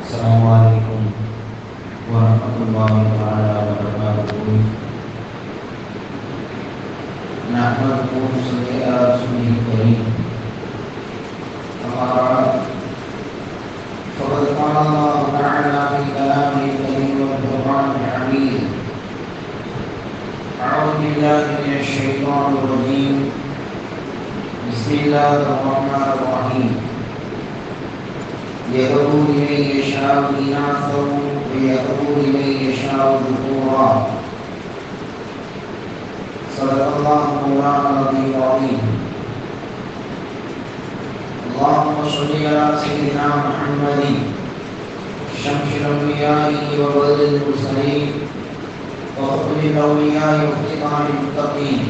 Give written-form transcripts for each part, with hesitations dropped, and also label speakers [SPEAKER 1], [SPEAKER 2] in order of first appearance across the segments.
[SPEAKER 1] Assalamualaikum warahmatullahi wabarakatuh. Nahmaduhu wa nusalli ala rasulihil karim. Amma ba'd. Faqad qala Allah ta'ala fi kalamihil karim wal Qur'anil hamid. A'udzu billahi minasy syaithanir rajim. Bismillahirrahmanirrahim. يَهْدِي مَن يَشَاءُ إِنَاثًا وَيَهْدِي مَن يَشَاءُ ذُكُورًا. صدق الله مولانا العظيم العظيم. اللهم صل على سيدنا محمد شمس الأنبياء وبدر المرسلين وخاتم الأولياء واختتام المتقين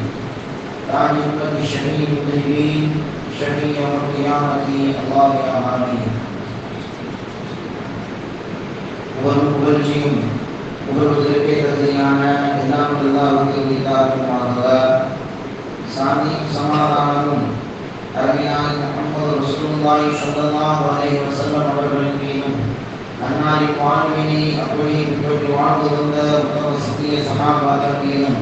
[SPEAKER 1] تاج الشهيد المذنبين شفيع يوم القيامة الله يا آمين. புகழ்ச்சியும் புகழ்வதற்கே தகுதியான எல்லாம் அல்லாஹ்வுக்கு உரித்தாகுமாக. சாந்தியும் சமாதானமும் அருமையான முஹம்மது ரசூலுல்லாஹி ஸல்லல்லாஹு அலைஹி வஸல்லம் அவர்களின் மீதும் அன்னாரின் வாழ்வினை அப்படியே பின்பற்றி வாழ்ந்து வந்த உத்தம சத்திய சஹாபாக்கள் மீதும்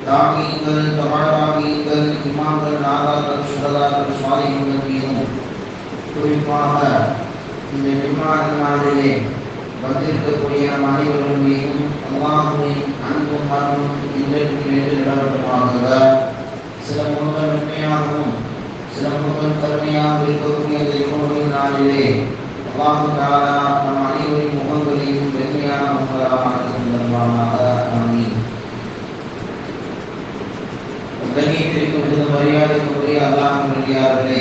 [SPEAKER 1] தாபீன்கள் தபாதாபீன்கள் இமாம்கள் நாதாக்கள் சுஹதாக்கள் சாலிஹீன்கள் மீதும் குறிப்பாக இந்த ஜும்ஆ நாளிலே வந்திருக்கக்கூடிய நம் அனைவர்கள் மீதும் அல்லாஹ்வின் அன்பும் அருளும் இன்றைக்கும் என்று நிலவரமாக. சில முகங்கள் மென்மையாகவும் சில முகங்கள் கருணையாக இருக்கக்கூடிய இந்த யுகமுடைய நாளிலே அல்லாஹ் தஆலா நம் அனைவரின் முகங்களையும் மென்மையான முகங்களாக ஆக்கித்தருவானாக. ஆமீன். கண்ணியத்திற்கும் மிகுந்த மரியாதைக்குரிய அல்லாஹ்வின் நல்லடியார்களே,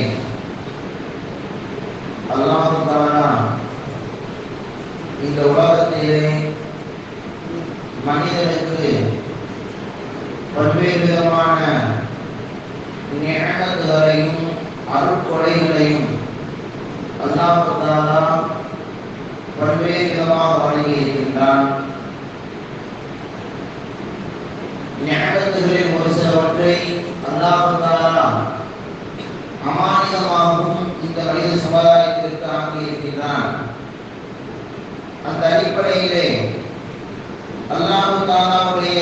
[SPEAKER 1] அல்லாஹ் தஆலா இந்த உலகத்திலே மனிதனுக்கு பல்வேறு விதமான நியமத்துகளையும் அருட்கொடைகளையும் அல்லாஹ் தஆலா பல்வேறு விதமாக வழங்கி இருக்கின்றான். நியமத்துகளில் ஒரு சிலவற்றை அல்லாஹ் தஆலா அமானிதமாகவும் இந்த மனித சமுதாயத்திற்கு ஆக்கி இருக்கின்றான். அந்த அடிப்படையிலே அல்லாஹ் தஆலாவுடைய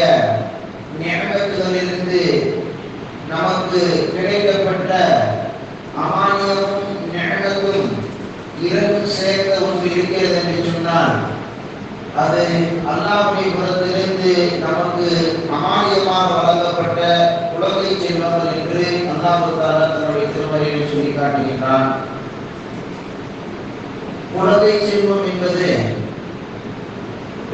[SPEAKER 1] நியமத்துகளிலிருந்து நமக்கு கிடைக்கப்பட்ட அமானியமும் நியமத்தும் இரண்டும் சேர்ந்த ஒன்று இருக்கிறது என்று சொன்னால் அது அல்லாஹ்வுடைய புறத்திலிருந்து நமக்கு அமானியமாக வழங்கப்பட்ட உலகை செல்வங்கள் என்று அல்லாஹ் தஆலா தன்னுடைய திருமறையில் சொல்லி காட்டுகின்றான். உலகை செல்வம் என்பது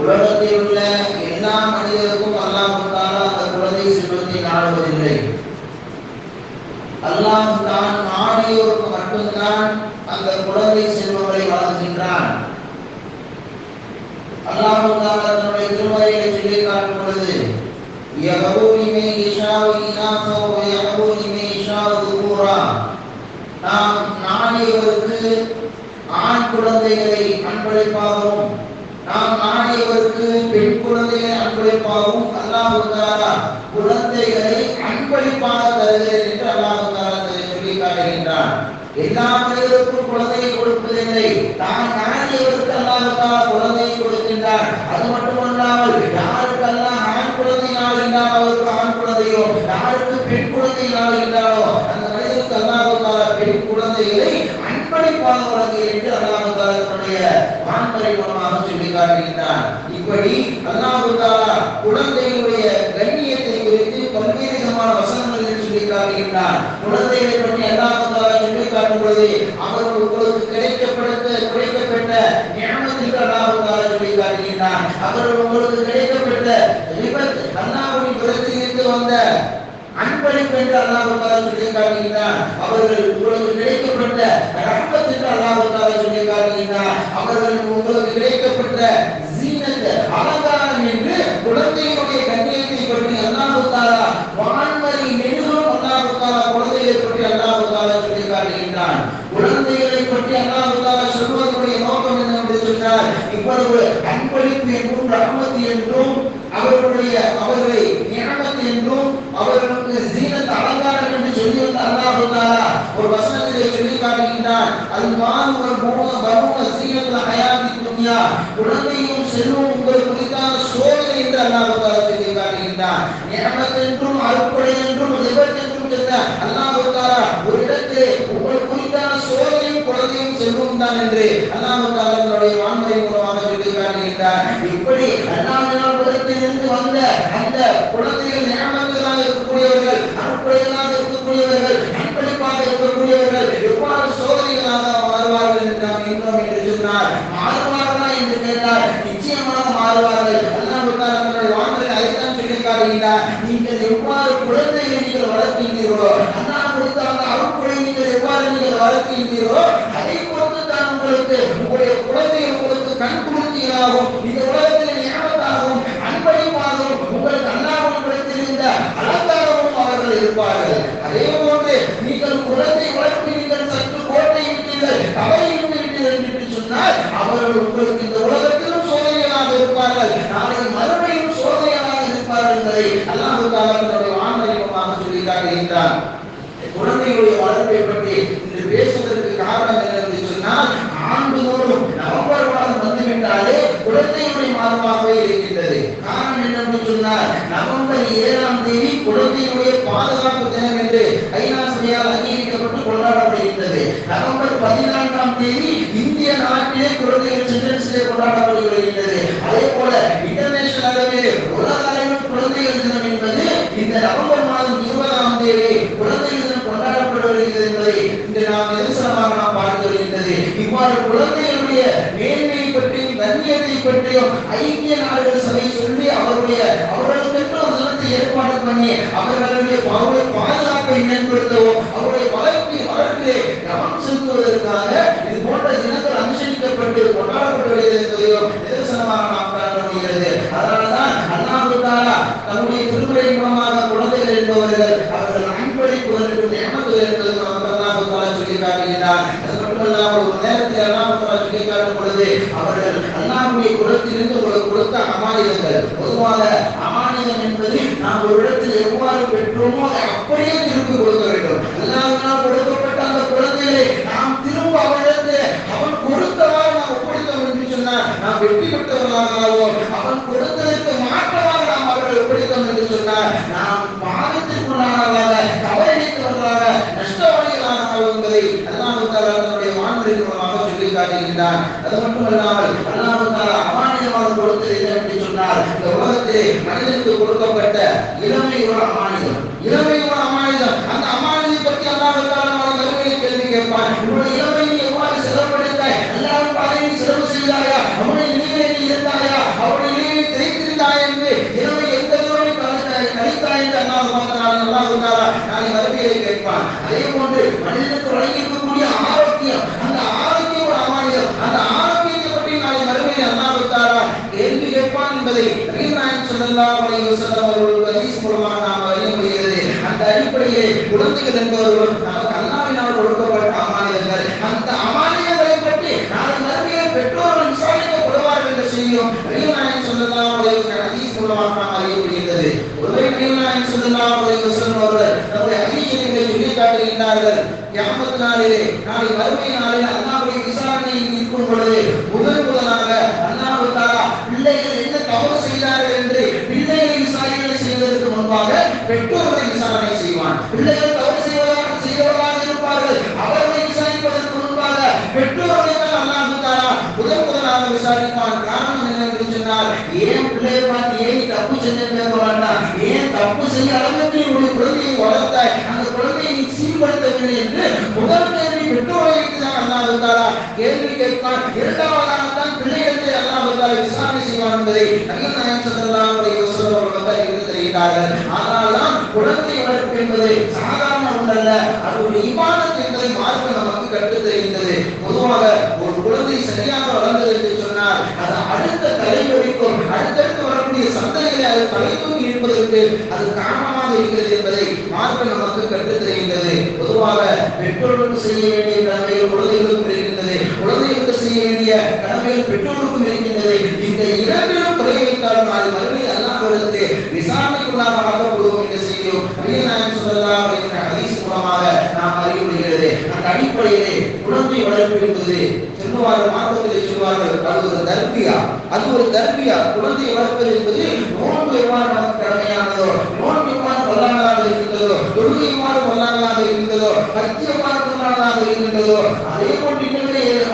[SPEAKER 1] உலகத்தில் உள்ள எல்லா மனிதருக்கும் அல்லாஹ் தஆலா அந்த குழந்தை செல்வத்தை நாடுவதில்லை. அல்லாஹ் தான் நாடியோருக்கு மட்டும்தான் அந்த குழந்தை செல்வங்களை வழங்குகின்றான். அல்லாஹ் தஆலா தன்னுடைய திருமறையை சொல்லி காட்டும் பொழுது யஹூதி மன் யஷாஉ இனாஸா வ யஹூதி மன் யஷாஉ ذُكُورًا. நாம் நாடியோருக்கு ஆண் குழந்தைகளை அன்பளிப்பாகவும் நாம் நாடியவருக்கு பெண் குழந்தைகளை அன்பளிப்பாகவும் அல்லாஹ் தஆலா குழந்தைகளை அன்பளிப்பாக தருகிறேன் என்று அல்லாஹ் தஆலா சொல்லி காட்டுகின்றான். எல்லா மனிதருக்கும் குழந்தையை கொடுப்பதில்லை, தான் நாடியவருக்கு அல்லாஹ் தஆலா குழந்தையை கொடுக்கின்றான். அது மட்டுமல்லாமல் யாருக்கெல்லாம் ஆண் குழந்தை நாடுகின்றான் அவருக்கு ஆண் குழந்தையோ, யாருக்கு பெண் குழந்தை நாடுகின்றானோ அந்த மனிதருக்கு அல்லாஹ் தஆலா பெண் குழந்தைகளை அன்பளிப்பாக வழங்குகிறேன் என்று அல்லாஹ் தஆலா தன்னுடைய வான்மறை மூலமாக சொல்லி காட்டுகின்றான். இப்படி அல்லாஹ் தஆலா குழந்தைகளுடைய கண்ணியத்தை குறித்து பல்வேறு விதமான வசனங்களில் சொல்லி காட்டுகின்றான். குழந்தைகளை பற்றி அல்லாஹ் தஆலா சொல்லி காட்டும் பொழுது அவர்கள் உங்களுக்கு கிடைக்கப்பட்ட நியமத்துக்கு அல்லாஹ் தஆலா சொல்லி காட்டுகின்றான். அவர்கள் உங்களுக்கு கிடைக்கப்பட்ட ரிபத் அல்லாஹ்வின் புறத்திலிருந்து வந்த அன்பளிப்பு என்று அல்லாஹ் தஆலா சொல்லி காட்டுகின்றான். அவர்கள் உங்களுக்கு கிடைக்கப்பட்ட ரஹ்மத் என்று அல்லாஹ் தஆலா சொல்லி காட்டுகின்றான். அவர்கள் உங்களுக்கு கிடைக்கப்பட்ட ஜீனத் அலங்காரம் என்று குழந்தைகளுடைய கண்ணியத்தை பற்றி அல்லாஹ் தஆலா வான்மறை நெடுகும் அல்லாஹ் தஆலா குழந்தைகளை பற்றி அல்லாஹ் தஆலா சொல்லி காட்டுகின்றான். குழந்தைகளை பற்றி அல்லாஹ் தஆலா சொல்வதனுடைய நோக்கம் என்னவென்று சொன்னால் இவ்வளவு அன்பளிப்பு என்றும் ரஹ்மத் என்றும் அவர்களை நியமத் என்றும் அவர்களுக்கு ஜீனத் அலங்காரம் என்று சொல்லி வந்த அல்லாஹ் தஆலா ஒரு வசனத்திலே சொல்லி காட்டுகின்றான். அல் மால் வல் பனூன ஜீனத்துல் ஹயாத்தித் துன்யா துன்யா, குழந்தையும் செல்வம் உங்களுக்கு குறித்தான சோதனை என்று அல்லாஹ் தஆலா சொல்லி காட்டுகின்றார். நிஅமத் என்றும் அருட்கொடை என்றும் நிபத் என்றும் சொன்ன அல்லாஹ் தஆலா ஒரு இடத்திலே உங்களுக்கு குறித்தான சோதனையும் குழந்தையும் செல்வம் தான் என்று அல்லாஹ் தஆலா தன்னுடைய வான்முறை மூலமாக சொல்லி காட்டுகின்றார். இப்படி அல்லாஹ்வினால் புறத்திலிருந்து வந்த அந்த குழந்தைகள் நிஅமத்களாக இருக்கக்கூடியவர்கள், அருட்கொடைகளாக இருக்கக்கூடியவர்கள், அன்பளிப்பாக இருக்கக்கூடியவர்கள் எவ்வாறு சோதனைகளாக மாறுவார்கள் என்று நாம் இன்னும் என்று சொன்னார். மாறுவார்களா என்று கேட்டால் நிச்சயமாக மாறுவார்கள். அல்லாஹ் தஆலா தன்னுடைய வான்முறை அதைத்தான் சொல்லி காட்டுகின்றார். நீங்கள் எவ்வாறு குழந்தைகளை நீங்கள் வளர்க்கின்றீர்களோ, அல்லாஹ் கொடுத்த அந்த அருட்கொடை நீங்கள் எவ்வாறு நீங்கள் வளர்க்கின்றீர்களோ அதை பொறுத்து தான் உங்களுக்கு உங்களுடைய குழந்தைகள் உங்களுக்கு கண்குளிர்ச்சியாகவும் இந்த உலகத்தில் நியமத்தாகவும் அன்பளிப்பாகவும் உங்களுக்கு அல்லாஹ்வின் புறத்திலிருந்த அலங்காரமும் அவர்கள் இருப்பார்கள். அதே போன்று நீங்கள் குழந்தை வளர்ப்பு நீங்கள் சற்று கோட்டை விட்டீர்கள், தவறி விட்டீர்கள் என்று சொன்னால் அவர்கள் உங்களுக்கு இந்த உலகத்திலும் சோதனைகளாக இருப்பார்கள், நாளை மறுமையும் சோதனைகளாக இருப்பார்கள் என்பதை அல்லாஹ் தஆலா தன்னுடைய வான்மறைமுகமாக சொல்லி காட்டுகின்றார். குழந்தைகளுடைய வளர்ப்பை பற்றி இன்று பேசுவதற்கு காரணம் என்னவென்று சொன்னால், ஆண்டுதோறும் நவம்பர் மாதம் வந்துவிட்டாலே குழந்தைகளுடைய மாதமாகவே இருக்கின்றது. காரணம் என்னவென்று சொன்னால், நவம்பர் 7ஆம் தேதி குழந்தைகளுடைய பாதுகாப்பு தினம் என்று ஐநா சபையால் அங்கீகரிக்கப்பட்டு கொண்டாடப்படுகின்றது. நவம்பர் 14ஆம் தேதி இந்திய நாட்டிலே குழந்தைகள் சில்ட்ரன்ஸ் டே கொண்டாடப்பட்டு வருகின்றது. அதே போல இன்டர்நேஷனல் அளவில் உலக அளவில் குழந்தைகள் தினம் என்பது இந்த நவம்பர் மாதம் 20ஆம் தேதி குழந்தைகள் தினம் கொண்டாடப்படுகிறது என்பதை இன்று நாம் நிதர்சனமாக நாம் பார்த்து வருகின்றது. இவ்வாறு குழந்தைகளுடைய மேன்மையை பற்றியும் கண்ணியத்தை பற்றியும் ஐக்கிய நாடுகள் சபை சொல்லி அவர்களுக்கு ஒரு தினத்தை ஏற்பாடு பண்ணி அவர்களுடைய பாதுகாப்பை மேம்படுத்தவும் அவருடைய வளர்ப்பிலே கவனம் செலுத்துவதற்காக இது போன்ற தினங்கள் அனுசரிக்கப்பட்டு கொண்டாடப்பட்டு வருகிறது என்பதையும் நிதர்சனமாக நாம் காண முடிகிறது. அதனால்தான் அல்லாஹ் தஆலா தன்னுடைய திருமுறை மூலமாக குழந்தைகள் என்பவர்கள் அவர்கள் அன்பளிப்புகள் என்று நியமத்துகள் என்பது நமக்கு அல்லாஹ் தஆலா சொல்லி காட்டுகிறார். அது மட்டுமல்லாமல் ஒரு நேரத்தில் அல்லாஹ் தஆலா சொல்லி காட்டும் பொழுது அவர்கள் அல்லாஹ்வுடைய குலத்திலிருந்து உங்களுக்கு கொடுத்த அமானிதங்கள். பொதுவாக அமானிதம் என்பது நாம் ஒரு இடத்தில் எவ்வாறு பெற்றோமோ அதை அப்படியே திருப்பி கொடுக்க வேண்டும். அல்லாஹ்வினால் கொடுக்கப்பட்ட அந்த குழந்தைகளை நாம் திரும்ப அவனிடத்தில் அவன் கொடுத்தவாறு நாம் ஒப்படைத்தோம் என்று சொன்னால் நாம் வெற்றி பெற்றவர்களாகவும், அவன் கொடுத்ததற்கு மாற்றமாக நாம் அவர்கள் ஒப்படைத்தோம் என்று சொன்னால் நாம் பாவத்திற்குள்ளானவர்களாக, தவறிழைத்தவர்களாக, நஷ்டவாளிகளாக என்பதை அல்லாஹ் தஆலா தன்னுடைய வான்முறை மூலமாக சொல்லி காட்டுகின்றார். அது மட்டுமல்லாமல் அல்லாஹ் தஆலா அமானிதமாக கொடுத்தது என்னவென்று சொன்னால், இந்த உலகத்திலே மனிதனுக்கு கொடுக்கப்பட்ட இளமை ஒரு அமானிதம். இளமை ஒரு அமானிதம். அந்த அமானிதத்தை பற்றி அல்லாஹ் தஆலா மறுமையில் கேள்வி கேட்பான். உன்னுடைய இளமையை எவ்வாறு செலவழித்தாய்? அல்லாஹ்வின் பாதையில் செலவு செய்தாயா? அவனுடைய நிலையில் இருந்தாயா? அவனுடைய நிலையை தெரிந்திருந்தாய் என்று இளமை எந்த தூரம் கழித்தாய் என்று அல்லாஹ் தஆலா நாளை மறுமையில் கேட்பான். அதே போன்று மனிதனுக்கு வழங்கியிருக்கக்கூடிய ஆரோக்கியம், அந்த ஆரோக்கியம் ஒரு அமானிதம். அந்த ஆரோக்கியத்தை பற்றி நாளை மறுமையில் அல்லாஹ் தஆலா கேள்வி கேட்பான் என்பதை நபிகள் நாயகம் ஸல்லல்லாஹு அலைஹி வஸல்லம் அவர்கள் ஹதீஸ் மூலமாக நாம் அறிய முடிகிறது. அந்த அடிப்படையிலே குழந்தைகள் என்பவர்கள் நமக்கு அல்லாஹ்வினால் கொடுக்கப்பட்ட அமானிதங்கள். அந்த அமானிதங்களை பற்றி நாளை மறுமையில் பெற்றோர்கள் விசாரிக்கப்படுவார்கள் என்ற செய்தியும் நபிகள் நாயகம் ஸல்லல்லாஹு அலைஹி வஸல்லம் ஹதீஸ் மூலமாக நாம் அறிய முடிகிறது. ஒருவேளை நபிகள் நாயகம் ஸல்லல்லாஹு அலைஹி வஸல்லம் அவர்கள் நம்முடைய ஹதீஸிலே சொல்லி காட்டுகின்றார்கள், கியாமத் நாளிலே நாளை மறுமை நாளில் அல்லாஹ்வுடைய விசாரணையில் இருக்கும் பொழுது முதலாக அல்லாஹ் தஆலா பிள்ளைகள் என்ன தவறு செய்தார்கள் என்று பிள்ளைகளை விசாரணை செய்வதற்கு முன்பாக பெற்றோர்களை விசாரணை செய்வான். பிள்ளைகள் தவறு செய்வதாக இருப்பார்கள், அவர்களை விசாரிப்பதற்கு முன்பாக பெற்றோர்களை அல்லாஹ் தஆலா முதலாக விசாரிப்பான். காரணம் என்னவென்று சொன்னால், ஏன் பிள்ளையை பார்த்து ஏன் தப்பு செஞ்சேன்னு கேட்க வேண்டாம், ஏன் தப்பு செய்ய அளவுக்கு உங்களுடைய குழந்தையை வளர்த்தாய், அந்த குழந்தையை நீ சீர்படுத்தவில்லை என்று முதல் கேள்வி பெற்றோர்களுக்கு தான் அல்லாஹ் தஆலா கேள்வி கேட்பான். இரண்டாவதாக தான் பிள்ளைகளை அல்லாஹ் தஆலா விசாரணை செய்வான் என்பதை நபிகள் நாயகம் ஸல்லல்லாஹு அலைஹி வஸல்லம் அவர்கள் எடுத்து தெரிவித்தார்கள். ஆனால்தான் குழந்தை வளர்ப்பு என்பது சாதாரண ஒன்றல்ல, அது ஒரு இபாதத் என்பதை மார்க்கம் நமக்கு கற்றுத் தருகின்றது. பொதுவாக ஒரு குழந்தை சரியாக வளர்ந்தது என்று சொன்னால் அது அடுத்த தலைமுறைக்கும் அடுத்தடுத்து வரக்கூடிய சந்ததிகளை அது தலைத்தூக்கி இருப்பதற்கு அது காரணமாக இருக்கிறது என்பதை மார்க்கம் நமக்கு கற்றுத் தருகின்றது. பொதுவாக பெற்றோர்களுக்கு செய்ய வேண்டிய கடமைகள் குழந்தைகளுக்கும் இருக்கின்றது, குழந்தைகளுக்கு செய்ய வேண்டிய கடமைகள் பெற்றோருக்கும் இருக்கின்றது. இந்த இரண்டிலும் குறை வைத்தாலும் அது மறுபடியும் அல்லாஹ்விடத்திலே விசாரணைக்குள்ளாக ஆக்கப்படுவோம் என்ற செய்தியும் நபிகள் நாயகம் ஸல்லல்லாஹு அலைஹி வஸல்லம் ஹதீஸ் மூலமாக நாம் அறிய முடிகிறது. அந்த அடிப்படையிலே குழந்தை வளர்ப்பு என்பது சொல்லுவார்கள், மார்க்கத்திலே சொல்லுவார்கள், சொல்வார்கள், அது ஒரு தர்பியா, அது ஒரு தர்பியா. குழந்தை வளர்ப்பது என்பது நோன்பு எவ்வாறு நமக்கு கடமையானதோ, நோன்பு எவ்வாறு வல்லாங்களாக இருக்கின்றதோ, தொழுகை எவ்வாறு வல்லாங்களாக இருக்கின்றதோ, பக்தி எவ்வாறு வல்லாங்களாக இருக்கின்றதோ, அதே போன்று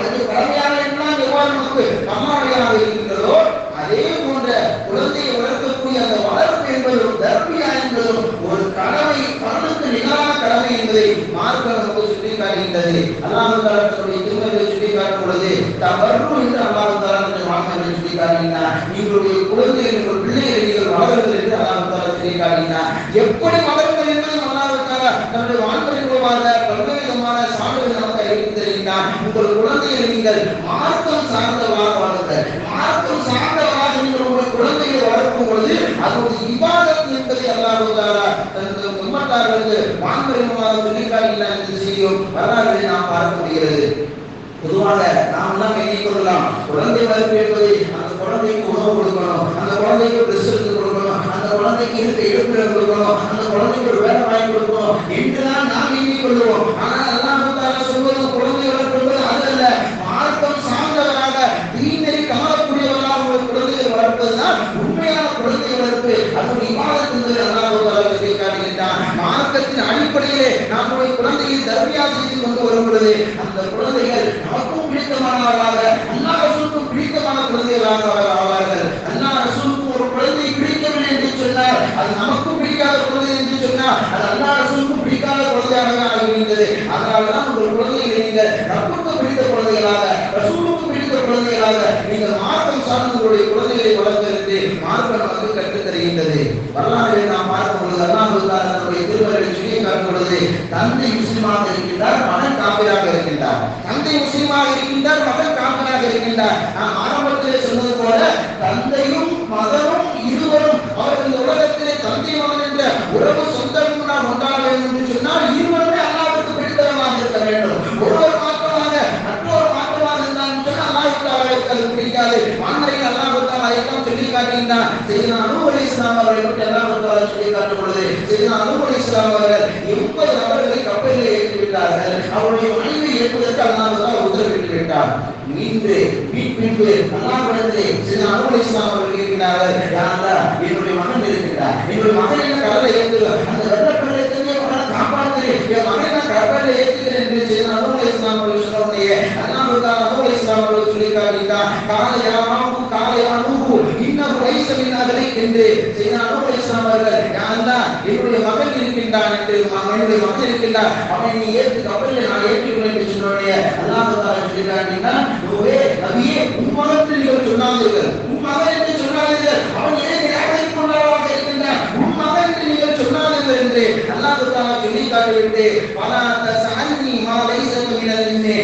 [SPEAKER 1] அது கடமையாக எல்லாம் எவ்வாறு நமக்கு கம்மாவையாக இருக்கின்றதோ, அதே போன்ற குழந்தையை வளர்க்கக்கூடிய அந்த வளர்ப்பு என்பது ஒரு தர்பியா என்பதும் ஒரு கடமை, கடனுக்கு நிகரான கடமை என்பதை மார்க்கம் நமக்கு சுட்டி காட்டுகின்றது. அல்லாஹ் தஆலா தன்னுடைய திருமறையை சுட்டி காட்டும் பொழுது தவறு என்று அல்லாஹ் தஆலா தன்னுடைய வார்த்தைகளை சுட்டி காட்டுகின்றார். நீங்களுடைய குழந்தைகள், உங்கள் பிள்ளைகளை நீங்கள் வளருங்கள் என்று அல்லாஹ் தஆலா சுட்டி காட்டுகின்றார். எப்படி வளருங்கள் என்பது அல்லாஹ் தஆலா தன்னுடைய வார்த்தையின் மூலமாக பல்வேறு விதமான சான்றுகள் நமக்கு எடுத்து தருகின்றார். உங்கள் குழந்தைகளை நீங்கள் மார்க்கம் சார்ந்தவராக வளருங்கள். மார்க்கம் சார்ந்தவராக நீங்கள் உங்கள் குழந்தைகளை வளர்க்கும் பொழுது அது ஒரு இபாதத் என்பதை அல்லாஹ் தஆலா தனது உம்மத்தார்களுக்கு வான்மறைமுகமாக சொல்லி காட்டினார் என்று செய்யும் வரலாறுகளை நாம் பார்க்க முடிகிறது. பொதுவாக நாம் எல்லாம் எண்ணிக்கொள்ளலாம், குழந்தை வளர்ப்பு என்பது அந்த குழந்தைக்கு உணவு கொடுக்கணும், அந்த குழந்தைக்கு ட்ரெஸ் எடுத்து கொடுக்கணும், அந்த குழந்தைக்கு இருக்க எடுப்பிடம் கொடுக்கணும், அந்த குழந்தைக்கு ஒரு வேலை வாங்கி கொடுக்கணும் என்றுதான் நாம் எண்ணிக்கொள்வோம். ஆனால் அல்லாஹ் தஆலா சொல்வது குழந்தை வளர்ப்பு என்பது அதல்ல. மார்க்கம் சார்ந்தவராக தீனை காணக்கூடியவராக ஒரு குழந்தையை வளர்ப்பதுதான் உண்மையான குழந்தை வளர்ப்பு. அது ஒரு இபாதத் என்பதை அல்லாஹ் தஆலா சொல்லி காட்டுகின்றார். மார்க்கத்தின் அடிப்படையிலே நம்முடைய குழந்தையை தர்பியா செய்து கொண்டு வரும் பொழுது அந்த குழந்தைகள் நமக்கும் பிடித்தமானவர்களாக, அல்லாஹ் ரசூலுக்கும் பிடித்தமான குழந்தைகளாக ஆவார்கள். அல்லாஹ் ரசூலுக்கும் ஒரு குழந்தை பிடிக்கவில்லை என்று சொன்னார், அது நமக்கும் பிடிக்காத குழந்தை என்று சொன்னார், அது அல்லாஹ் ரசூலுக்கும் பிடிக்காத குழந்தையாக ஆகிவிட்டது. அதனால்தான் உங்கள் குழந்தைகளை நீங்கள் ரப்புக்கு பிடித்த குழந்தைகளாக, ரசூலுக்கு பிடித்த குழந்தைகளாக நீங்கள் மார்க்கம் சார்ந்த உங்களுடைய குழந்தைகளை வளர்ப்பதற்கு மார்க்கம் நமக்கு கற்றுத் தருகின்றது. வரலாறுகளை நாம் பார்க்கும் பொழுது அல்லாஹ் தன்னுடைய திருமறையை சொல்லி காட்டும் பொழுது தந்தை முஸ்லிமாக இருக்கின்றார், மகன் காபிராக இருக்கின்றார். தந்தை முஸ்லிமாக இருக்கின்றார், மகன் காபிராக இருக்கின்றார். நாம் ஆரம்பத்திலே சொன்னது போல தந்தையும் மகனும் இருவரும் அவர்கள் இந்த உலகத்திலே தந்தை மகன் என்ற உறவு சொந்தமும் நாம் ஒன்றாக வேண்டும் என்று சொன்னால் இருவருமே அல்லாஹ்வுக்கு பிடித்தவராக இருக்க வேண்டும். ஒருவர் மாற்றமாக மற்றொரு மாற்றமாக இருந்தால் சொன்னால் அல்லாஹ்வுக்கு அது பிடிக்காது. வான்மறையில் அல்லாஹ் தஆலா அதைத்தான் சொல்லி காட்டுகின்றார். சையதுனா நூஹ் அலைஹிஸ்ஸலாம் அவர்களை பற்றி அல்லாஹ் தஆலா சொல்லி காட்டும் பொழுது சையதுனா நூஹ் அலைஹிஸ்ஸலாம் அவர்கள் 80 நபர்களை கப்பலில் ஏற்றி விட்டார்கள். அவருடைய மனைவியை ஏற்பதற்கு அல்லாஹ் தஆலா உத்தரவிட்டு விட்டார். மீண்டு பின்பு அல்லாஹ்விடத்திலே சையதுனா நூஹ் அலைஹிஸ்ஸலாம் அவர்கள் கேட்கிறார்கள், யா அல்லாஹ், என்னுடைய மகன் இருக்கிறார், என்னுடைய மகன் என்ன கடலில் ஏற்றுகிறார், அந்த வெள்ளப்படலை தெரிஞ்ச மகனை காப்பாற்று, என் மகனை கடலில் ஏற்றுகிறேன் என்று சையதுனா நூஹ் அலைஹிஸ்ஸலாம் அவர்கள் சொன்னவுடனே அல்லாஹ் தஆலா நூஹ் அலைஹிஸ்ஸலாம் அவர்கள் சொல்லி காட்டுகிறார், கால யா நூஹ் இன்னஹு லைஸ மின் அஹ்லிக் என்று சையதுனா நூஹ் அலைஹிஸ்ஸலாம் அவர்கள், யா அல்லாஹ், என்னுடைய மகன் இருக்கின்றான் என்று, என்னுடைய மகன் இருக்கின்றான், அவனை நீ ஏற்று கப்பலில் நான் ஏற்றுகிறேன் என்று சொன்னவுடனே அல்லாஹ் தஆலா சொல்லி காட்டுகிறார், நூஹே நபியே, உன் மகன் என்று நீங்கள் சொன்னார்கள், உன் மகன் என்று சொன்னார்கள், அவன் ஏன் நிராகரிப்பு கொண்டவராக இருக்கின்றான், உன் மகன் என்று நீங்கள் சொன்னார்கள் என்று அல்லாஹ் தஆலா சொல்லி காட்டிவிட்டு வலா தஸஅல்னி மா லைஸ மினல் இல்மி,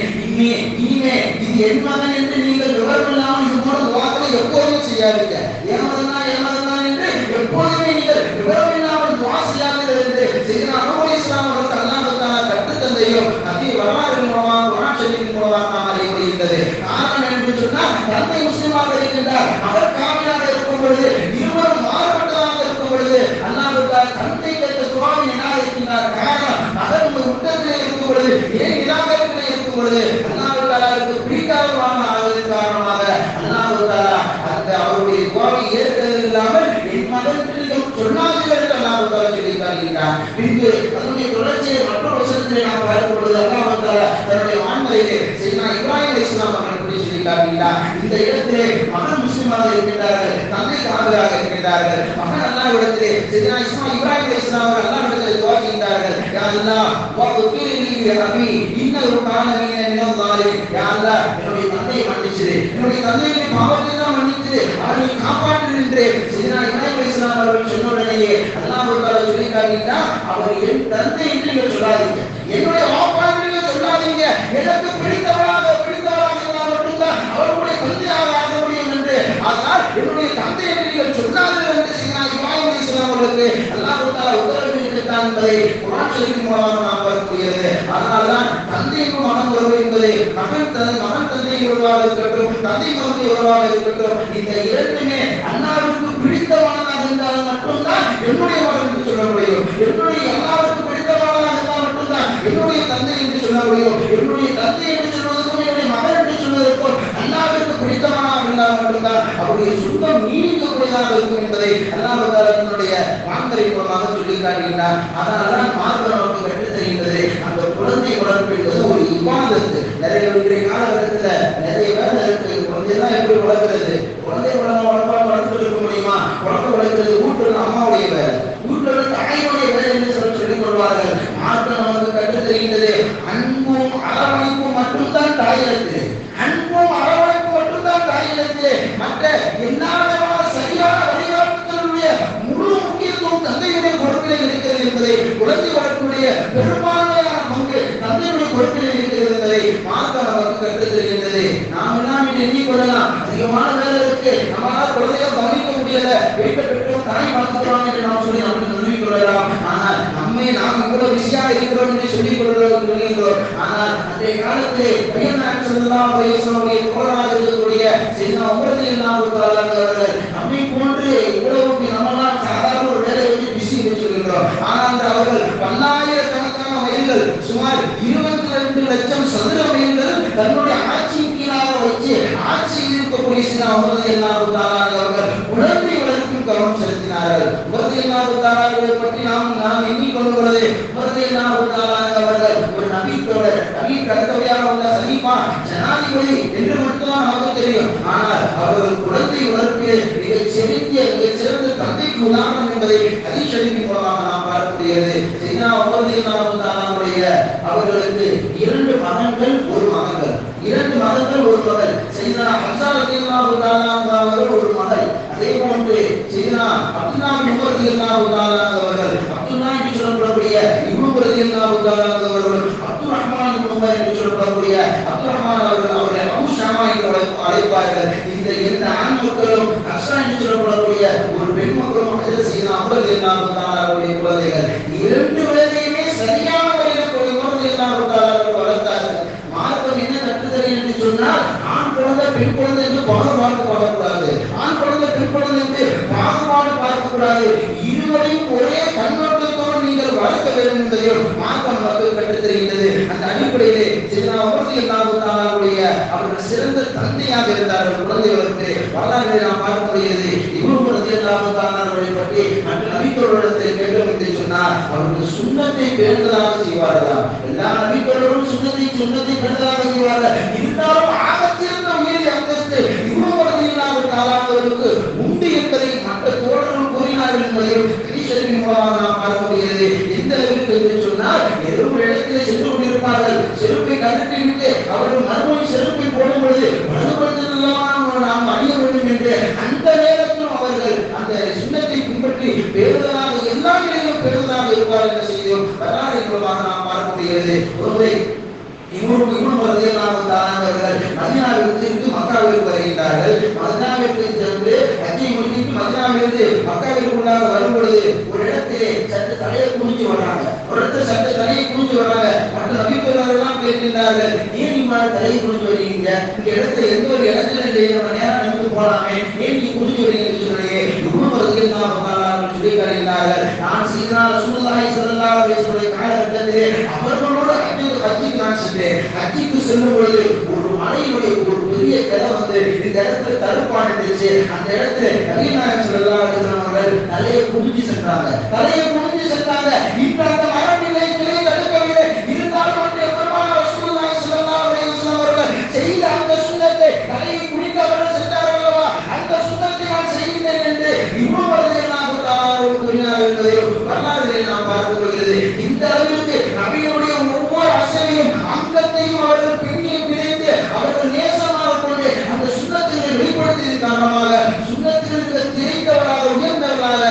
[SPEAKER 1] இனிமே இது என் மகன் என்று நீங்கள் விவரமில்லாமல் இதுபோன்ற வாக்களை எப்போதும் செய்யாதீங்க. ஏமாதான் என்று எப்போதுமே நீங்கள் விவரமில்லாமல் துஆ செய்யாதீர்கள் என்று சையதுனா நூஹ் அலைஹிஸ்ஸலாம் அவர்கள் அல்லாஹ் தஆலா கற்றுத் தந்தையும் நபி வரலாறு மூலமாக குர்ஆன் ஷரீஃபின் மூலமாக நாம் அறிய முடிகின்றது. காரணம் என்று சொன்னால் தந்தை முஸ்லிமாக இருக்கின்றார், மகன் காபிராக இருக்கும் பொழுது, இருவரும் மாறுபட்டதாக இருக்கும் பொழுது அல்லாஹ் தஆலா தந்தை கேட்ட துஆவை நிராகரிக்கின்றார். காரணம் மகன் உத்தரத்திலே இருக்கும் பொழுது, ஏன் நிராகரிப்பிலே இருக்கும் பொழுது அல்லாஹ் தஆலாவுக்கு பிடிக்காதவராக ஆவதற்கு காரணமாக அல்லாஹ் தஆலா அந்த அவருடைய துஆவை ஏற்கிறது இல்லாமல் என் மகன் சொன்னார்கள் என்று அல்லாஹ் தஆலா சொல்லி காட்டுகிறார். பின்பு அதனுடைய தொடர்ச்சியை மற்றொரு வசனத்திலே நாம் பார்க்கும் பொழுது அல்லாஹ் தஆலா தன்னுடைய வான்மறையிலே சையதுனா இப்ராஹிம் அலைஹிஸ்ஸலாம் அவர்கள் பற்றி சொல்லி காட்டுகிறார். இந்த இடத்திலே மகன் முஸ்லிமாக இருக்கின்றார்கள், தந்தை காபிராக இருக்கின்றார்கள். மகன் அல்லாஹ்விடத்திலே சையதுனா இப்ராஹிம் அலைஹிஸ்ஸலாம் அவர்கள் அல்லாஹ்விடத்திலே துஆ செய்தார்கள், யா அல்லாஹ் வக்ஃபிர்லி யா அபி இன்னஹு கான மினல் ஸாலிஹீன், யா அல்லாஹ், என்னுடைய தந்தையை மன்னிச்சிரு, என்னுடைய தந்தையை பாவத்தை தான் மன்னிச்சிரு, அவரை காப்பாற்று என்று சையதுனா இப்ராஹிம் அலைஹிஸ்ஸலாம் அவர்கள் சொன்ன உடனே அல்லாஹ் தஆலா சொல்லி காட்டினார், அவர் என் தந்தை என்று நீங்கள் சொல்லாதீங்க, என்னுடைய வாப்பா என்று நீங்கள் சொல்லாதீங்க, எனக்கு பிடித்தவராக இருந்தால் மட்டும்தான் அவருடைய தந்தையாக ஆக முடியும் என்று. ஆனால் என்னுடைய தந்தை என்று நீங்கள் சொல்லாதீர்கள் என்று சையதுனா இப்ராஹிம் அலைஹிஸ்ஸலாம் அவர்களுக்கு அல்லாஹ் தஆலா உத்தரவிட்டிருக்கிறார் என்பதை குர்ஆன் ஷரீஃபின் மூலமாக நாம் பார்க்கக்கூடியது. அதனால்தான் தந்தைக்கும் மகன் உறவு என்பது மகன் தந்தை உறவாக இருக்கட்டும், தந்தை மகன் உறவாக இருக்கட்டும், இந்த இரண்டுமே அல்லாஹ்வுக்கு பிடித்தமானதாக இருந்தால் மட்டும்தான் என்னுடைய மகன் என்று சொல்ல முடியும். என்னுடைய அல்லாஹ்வுக்கு பிடித்தமானதாக இருந்தால் மட்டும்தான் என்னுடைய தந்தை என்று சொல்ல முடியும். என்னுடைய தந்தை என்று சொல்வதற்கும் என்னுடைய மகன் என்று சொல்வதற்கும் அல்லாஹ்வுக்கு அவருடைய சுத்தம் நீடிக்கக்கூடியதாக இருக்கும் என்பதை அல்லாஹ் தன்னுடைய வான்மறை மூலமாக சொல்லி காட்டுகிறார். அதனால்தான் மார்க்கம் நமக்கு கற்றுத் தருகின்றது. அந்த குழந்தை வளர்ப்பு என்பது ஒரு இபாதத்து. நிறைய இன்றைய காலகட்டத்தில் நிறைய வேலை இருக்கு. குழந்தைதான் எப்படி வளர்க்கிறது? குழந்தை வளர்த்து இருக்க முடியுமா? குழந்தை வளர்க்கிறது வீட்டுல அம்மாவுடைய வேலை, வீட்டுல தாயுடைய வேலை என்று சொல்லிக் கொள்வார்கள். மார்க்கம் நமக்கு கற்றுத் தருகின்றது. அன்பும் அரவணைப்பும் மட்டும்தான் தாயிற்கு, அன்பும் அரவணைப்பு மட்டும்தான் தாயிற்கு. மற்ற எல்லா சரியான வழிகாட்டுதலுடைய முழு முக்கியத்துவம் தந்தையுடைய பொறுப்பிலே இருக்கிறது என்பதை, குழந்தை வளர்ப்புடைய பெரும்பான்மையான பங்கு தந்தையுடைய பொறுப்பிலே இருக்கிறது என்பதை மார்க்கம் நமக்கு கற்றுத் தருகின்றது. நாம் எல்லாம் எண்ணிக்கொள்ளலாம், அதிகமான வேலை இருக்கு, நம்மளால் குழந்தையை கவனிக்க முடியல, வீட்டை பெற்றோர் தாய் பார்த்துக்கிறாங்க என்று நாம் சொல்லி நமக்கு சொல்லிக் கொள்ளலாம். ஆனால் நாம் இவ்வளவு பிஸியா இருக்கிறோம் என்று சொல்லிக் கொள்கிறோம். ஆனால் அன்றைய காலத்திலே பையன் சொல்லலாம் தோழராக இருக்கக்கூடிய செய்தா உமர் ரலியல்லாஹு தஆலா அவர்கள் நம்மை போன்று இவ்வளவு நம்மளால் சாதாரண ஒரு வேலை வந்து பிஸி என்று சொல்கிறோம். ஆனால் அவர்கள் பல்லாயிரக்கணக்கான மைல்கள், சுமார் 22 லட்சம் சதுர மைல்கள் தன்னுடைய ஆட்சியின் கீழாக வச்சு ஆட்சியில் இருக்கக்கூடிய செய்தா உமர் ரலியல்லாஹு தஆலா அவர்கள் குழந்தை வளர்ப்பும் கவனம் செலுத்தினார்கள். உமர் ரலியல்லாஹு தஆலா அவர்களை பற்றி நாம் எண்ணிக்கொள்ளும் பொழுது உமர் ரலியல்லாஹு தஆலா அவர்கள் ஒரு நபித்தோழர், நபிக்கு அடுத்தவையாக உள்ள சலீஃபா, ஜனாதிபதி என்று மட்டும்தான் நமக்கு தெரியும். ஆனால் அவர்கள் குழந்தை வளர்ப்பில் மிகச்சிறந்த தந்தைக்கு உதாரணம் என்பதை ஹதீஸ் ஷரீஃபின் மூலமாக நாம் பார்க்கக்கூடியது. சையதுனா உமர் ரலியல்லாஹு தஆலா அவர்களுக்கு 2 மகன்கள், 1 மகன்கள், 2 மகன்கள், 1 மகள். சையதுனா ஹம்ஸா ரலியல்லாஹு தஆலா அவர்கள் ஒரு மகள். அதே போன்று சையதுனா அப்துல்லாஹ் பின் உமர் ரலியல்லாஹு தஆலா அவர்கள், அப்துல்லாஹ் என்று சொல்லக்கூடிய இப்னு ரலியல்லாஹு தஆலா அவர்கள், அப்துல் ரஹ்மான் இப்னு உமர் என்று சொல்லக்கூடிய அப்துல் ரஹ்மான் அவர்களை அபூ ஷாமா என்று அழைப்பார்கள். இந்த 2 ஆண் மக்களும் ஹப்ஸா என்று சொல்லக்கூடிய ஒரு பெண் மக்களும் சையதுனா உமர் ரலியல்லாஹு தஆலா அவருடைய குழந்தைகள். 2 பேரையுமே சரியான முறையில் உமர் ரலியல்லாஹு தஆலா வளர்த்தார்கள். மார்க்கம் என்ன கற்றுத்தரு என்று சொன்னால், ஆண் குழந்தை பெண் குழந்தை என்று பாகுபாடு பார்க்கக்கூடாது, ஆண் குழந்தை பெண் குழந்தை என்று பாகுபாடு பார்க்கக்கூடாது. இருவரையும் ஒரே கண்ணோட்டத்தோடு நீங்கள் வளர்க்க வேண்டும் என்பதையும் மார்க்கம் நமக்கு கற்றுத் தருகின்றது. அந்த அடிப்படையிலே சையதுனா உமர் ரலியல்லாஹு தஆலா அவர்கள் சிறந்த தந்தையாக இருந்தார்கள். குழந்தை வளர்ப்பு வரலாற்றை நாம் பார்க்க முடிகிறது. இப்னு ரலியல்லாஹு தஆலா அவர்களை பற்றி மற்ற நபித்தோழர்களை கேட்டோம் என்று சொன்னால், அவர்கள் சுன்னத்தை பேணுதலாக செய்வார்களாம். எல்லா நபித்தோழரும் சுன்னத்தை பேணுதலாக செய்வார்கள். இருந்தாலும் ஆகச்சிறந்த உயரிய அந்தஸ்து இப்னு ரலியல்லாஹு தஆலா அவர்களுக்கு உண்டு என்பதை மற்ற தோழர்கள் கூறினார்கள் என்பதையும் ஹதீஸின் மூலமாக நாம் பார்க்க முடிகிறது. எந்த அளவிற்கு என்று சொன்னால், ஏதோ ஒரு இடத்திலே சென்று கொண்டிருப்பார்கள், செருப்பை கழற்றிவிட்டு அவர்கள் மறுபடி செருப்பை போடும் பொழுது மறுபடியும் நாம் அணிய வேண்டும் என்று அந்த நேரத்திலும் அவர்கள் அந்த சுன்னத்தை பின்பற்றி பேருதலாக எல்லா நிலையிலும் பேருதலாக இருப்பார்கள் என்ற செய்தியும் வரலாறு மூலமாக நாம் பார்க்க முடிகிறது. ஒருமுறை இப்னு ரலியல்லாஹு தஆலா அவர்கள் மதீனாவிலிருந்து மக்காவிற்கு வருகின்றார்கள். மதீனாவிற்கு சென்று ஹஜ்ஜை முடித்து மதீனாவிலிருந்து மக்காவிற்குள்ளாக வரும் பொழுது ஒரு இடத்திலே சற்று தலையை குனிஞ்சு வர்றாங்க. மற்ற நபித்தோழர்கள்லாம் கேட்கின்றார்கள், ஏன் இவ்வாறு தலையை குனிஞ்சு வருகிறீங்க? இந்த இடத்துல எந்த ஒரு இடத்துல நேரம் நடந்து போலாமே, ஏன் நீ குனிஞ்சு வருகிறீங்க சொல்றீங்க? இப்னு ரலியல்லாஹு தஆலா சொல்லி காட்டுகிறார்கள், நான் சீதனா ரசூலுல்லாஹி ஸல்லல்லாஹு அலைஹி வஸல்லம் காலகட்டத்திலே அவர்களோடு ஹஜ்ஜுக்கு நான் சென்றேன். ஹஜ்ஜுக்கு செல்லும் பொழுது ஒரு மலையினுடைய ஒரு பெரிய கிளை வந்து இந்த இடத்துல தடுப்பான் இருந்துச்சு. அந்த இடத்துல நபி நாயகம் ஸல்லல்லாஹு அலைஹி வஸல்லம் அவர்கள் தலையை குனிஞ்சு சென்றாங்க. இப்ப அந்த மரநிலை கிளை தடுக்கவில்லை. இருந்தாலும் பெருமான ரசூலுல்லாஹி ஸல்லல்லாஹு அலைஹி வஸல்லம் அவர்கள் செய்த அந்த சுன்னத்தை, தலையை குனிந்து அவர்கள் சென்றார்களா, அந்த சுன்னத்தை நான் செய்கிறேன் என்று இப்னு ரலியல்லாஹு தஆலா கூறினார் என்பதையும் வரலாறுகளை நாம் பார்க்க முடிகிறது. இந்த அளவிற்கு நபியுடைய ஒவ்வொரு அசைவையும் அங்கத்தையும் அவர்கள் பின்னியும் பிணைத்து அவர்கள் நேசமாக கொண்டு அந்த சுன்னத்தை வெளிப்படுத்தியதன் காரணமாக சுன்னத்திற்கு திரைத்தவராக உயர்ந்தவர்களாக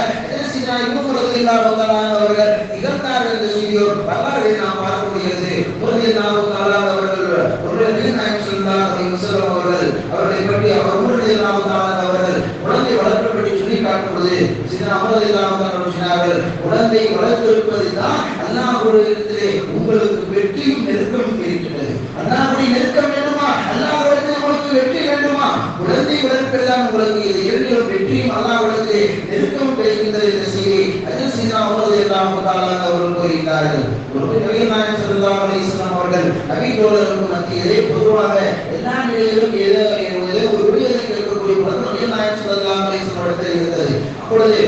[SPEAKER 1] இப்னு ரலியல்லாஹு தஆலா அவர்கள் நிகழ்ந்தார்கள் என்ற செய்தியோடு வரலாறுகளை நாம் பார்க்க முடிகிறது. ரலியல்லாஹு தஆலா அவர்கள் ஒரு நாயகம் ஸல்லல்லாஹு அலைஹி வஸல்லம் அவர்களை பற்றி அவர் ரலியல்லாஹு தஆலா அவர்கள் குழந்தை வளர்ப்பை பற்றி சொல்லி காட்டும் பொழுது உமர் ரலியல்லாஹு தஆலா சொன்னார்கள், குழந்தை வளர்த்திருப்பது தான் அல்லாஹ்விடத்திலே உங்களுக்கு வெற்றியும் நெருக்கமும் இருக்கிறது. அல்லாஹ்வுடைய நெருக்கம் வேண்டுமா, அல்லாஹ்விடத்திலே உங்களுக்கு வெற்றி வேண்டுமா, குழந்தை வளர்ப்பதுதான் உங்களுக்கு இது இரண்டிலும் வெற்றியும் அல்லாஹ்விடத்திலே நெருக்கமும் கிடைக்கின்றது என்ற செய்தியை ஹஜ்ரத் சையதுனா உமர் ரலியல்லாஹு தஆலா அவர்கள் கூறுகிறார்கள். ஒரு நபி நாயகம் ஸல்லல்லாஹு அலைஹி வஸல்லம் அவர்கள் நபி தோழர்களுக்கு மத்தியிலே பொதுவாக எல்லா நிலையிலும் ஏதோ ஒரு விடயத்தை கேட்கக்கூடிய நபி நாயகம் நாயகம் ஸல்லல்லாஹு அலைஹி வஸல்லம் இருந்தது. அப்பொழுது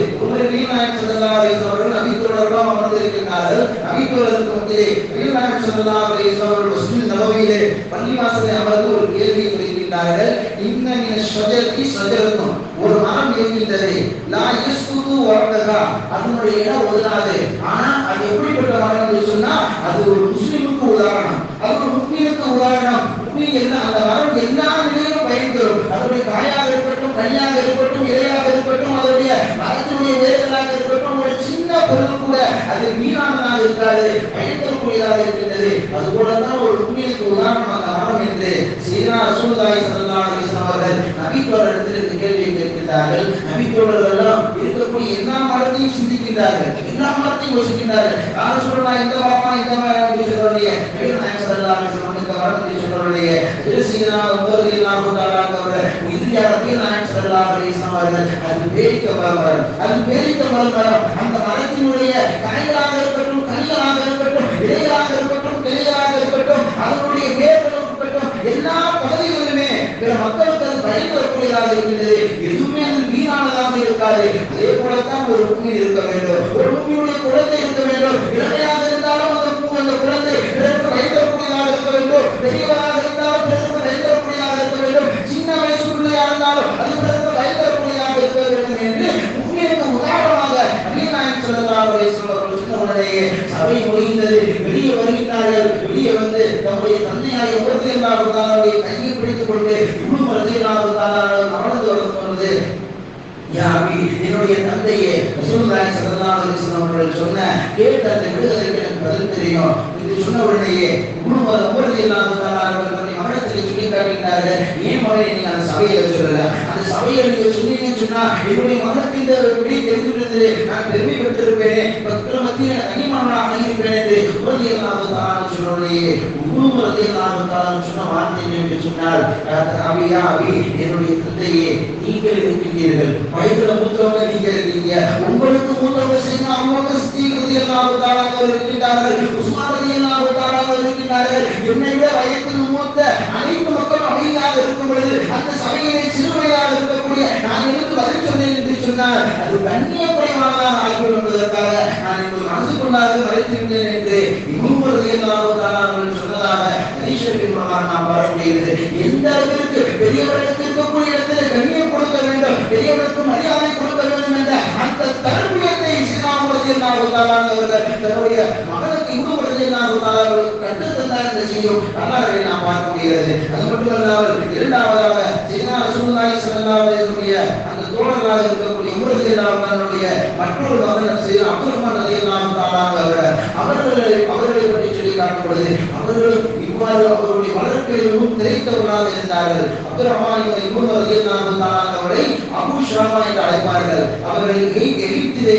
[SPEAKER 1] நபிகள் நாயகம் ஸல்லல்லாஹு அலைஹி வஸல்லம் அவர்கள் நபித்தோழர்களும் அமர்ந்திருக்கிறார்கள். நபித்தோழர்களுக்கு மத்தியிலே நபிகள் நாயகம் ஸல்லல்லாஹு அலைஹி வஸல்லம் அவர்கள் மஸ்ஜித் நபவியிலே பள்ளிவாசலில் அமர்ந்து ஒரு கேள்வியை கேட்கின்றார்கள். இன்ன மின ஷஜரத்தி ஷஜரத்துன், ஒரு மரம் இருக்கின்றது, லா யஸ்குது வர்தகா, அதனுடைய இடம் ஒதுனாது. ஆனா அது எப்படிப்பட்ட மரம் என்று சொன்னா அது ஒரு முஸ்லிமுக்கு உதாரணம், அது ஒரு முஸ்லிமுக்கு உதாரணம். அந்த மரம் எல்லா நிலையிலும் பயன் தரும். அதனுடைய காயாக இருக்கட்டும், கனியாக இருக்கட்டும், இலையாக இருக்கட்டும், அதனுடைய மரத்தினுடைய வேர்களாக இருக்கட்டும், ஒரு சின்ன பொருள் கூட அது வீணானதாக இருக்காது, பயன் தரக்கூடியதாக இருக்கின்றது. அதுபோலதான் ஒரு முஸ்லிமுக்கு உதாரணம் அந்த மரம் என்று சீனா ரசூலுல்லாஹி ஸல்லல்லாஹு அலைஹி வஸல்லம் அவர்கள் நபித்தோழரிடத்தில் கேள்வியை கேட்கிறார்கள். நபித்தோழர்கள் எல்லாம் இருக்கக்கூடிய எல்லா மரத்தையும் சிந்திக்கின்றார்கள், எல்லா மரத்தையும் யோசிக்கின்றார்கள். யாரும் சொல்லலாம் இந்த மரமா இந்த மரம் என்று சொல்றவருடைய நபிகள் நாயகம் ஸல்லல்லாஹு அலைஹி வஸல்லம் இந்த மரம் என்று சொல்றவருடைய சீனா ரலியல்லாஹு தஆலா அவர்கள் இந்தியா நபிகள் நாயகம் ஸல்லல்லாஹு அலைஹி வஸல்லம் அவர்கள் அது பேரிக்க மரம், அது பேரிக்க மரம். அந்த மரத்தினுடைய காய்களாக இருக்கட்டும், கனிகளாக இருக்கட்டும், இலைகளாக இருக்கட்டும், கிளைகளாக இருக்கட்டும், அதனுடைய வேர்களாக இருக்கட்டும், எல்லா பகுதிகளிலுமே பிற மக்களுக்கு அது பயன் தரக்கூடியதாக இருக்கின்றது. எதுவுமே அது வீணானதாக இருக்காது. அதே போலத்தான் ஒரு பூமி இருக்க வேண்டும், ஒரு பூமியுடைய குழந்தை இருக்க வேண்டும். இளமையாக இருந்தாலும் அந்த குழந்தை பிறருக்கு பயன் தரக்கூடியதாக இருக்க வேண்டும், பெரியவராக இருந்தாலும் பிறருக்கு பயன் தரக்கூடியதாக இருக்க வேண்டும், சின்ன வயசுக்குள்ளே இருந்தாலும் அது பிறருக்கு பயன் தரக்கூடியதாக இருக்க வேண்டும் என்று பூமிக்கு உதாரணமாக நபிகள் நாயகம் ஸல்லல்லாஹு அலைஹி வஸல்லம் அவர்கள் சொன்ன உடனேயே சபை முடிந்தது. வெளியே வருகிறார்கள். வெளியே வந்து தம்முடைய தந்தையாகிய உமர் ரலியல்லாஹு தஆலாவுடைய கையை பிடித்துக் கொண்டு இப்னு ரலியல்லாஹு தஆலா நடந்து வரும்போது, யா அபி, என்னுடைய தந்தையே, ரசூலுல்லாஹி ஸல்லல்லாஹு அலைஹி வஸல்லம் அவர்கள் சொன்ன கேட்ட அந்த விடுதலைக்கு எனக்கு பதில் தெரியும். இது சொன்ன உடனேயே இப்னு உமர் ரலியல்லாஹு தஆலா அவர்கள் மகனத்தில் சொல்லி காட்டுகிறார்கள். ஏன் மகனை நீங்க அந்த சபையில சொல்லல? அந்த சபையில நீங்க சொன்னீங்கன்னு சொன்னா என்னுடைய மகனுக்கு இந்த விடை தெரிந்துவிட்டது, நான் பெருமை பெற்றிருப்பேனே, மக்கள் மத்தியில் தனிமானாக இருப்பேன் என்று உமர் ரலியல்லாஹு தஆலா சொன்னோடனே உமர் ரலியல்லாஹு தஆலா சொன்ன வார்த்தை என்று சொன்னால், அபியா அபி, என்னுடைய தந்தையே, நீங்கள் இருக்கின்றீர்கள், வயதுல மூத்தவங்க நீங்க இருக்கீங்க, உங்களுக்கு மூத்தவங்க செய்ய அபூபக்கர் சித்திக் ரலியல்லாஹு தஆலா அவர்கள் இருக்கின்றார்கள், உஸ்மான் ரலியல்லாஹு தஆலா அவர்கள் இருக்கின்றார்கள். என்னை விட வயதில் மூத்த அனைத்து மக்களும் அமைதியாக இருக்கும் பொழுது அந்த சபையிலே சிறுமையாக இருக்கக்கூடிய நான் எனக்கு பதில் சொன்னேன் என்று சொன்னார். அது கண்ணிய குறைவானதாக ஆகிவிடும் என்பதற்காக நான் என்னுடைய மனசுக்குள்ளாக மறைத்திருந்தேன் என்று இப்னு ரலியல்லாஹு தஆலா அவர்கள் சொன்னதாக ஹதீஸின் மூலமாக நாம் பார்க்க முடிகிறது. எந்த அளவிற்கு பெரியவர்களுக்கு இருக்கக்கூடிய இடத்தில் கண்ணியம் கொடுக்க வேண்டும், பெரியவர்களுக்கு மரியாதை கொடுக்க வேண்டும் என்ற அந்த தர்பியத்தை இஸ்லாம் ரலியல்லாஹு தஆலா அவர்கள் தன்னுடைய மகனுக்கு இப்னு ரலியல்லாஹு தஆலா அவர்களுக்கு கற்றுத் தந்தார் என்ற செய்தியும் வரலாறை நாம் பார்க்க முடிகிறது. அது மட்டுமல்லாமல் இரண்டாவதாக சையதுனா ரசூலுல்லாஹி ஸல்லல்லாஹு அலைஹி வஸல்லம் அந்த தோழர்களாக இருக்கக்கூடிய உமர் ரலியல்லாஹு தஆலாவுடைய மற்றொரு மகன் சையதுனா அப்துல் ரஹ்மான் ரலியல்லாஹு தஆலா அவர்களை பற்றி சொல்லி காட்டும் பொழுது அவர்கள் இவ்வாறு அவருடைய வளர்ப்பிலும் திரைத்தவர்களாக இருந்தார்கள். அப்துல் ரஹ்மான் இப்னு ரலியல்லாஹு தஆலா அவரை அபூ ஷாமா என்று அழைப்பார்கள். அவர்கள் எகிப்தை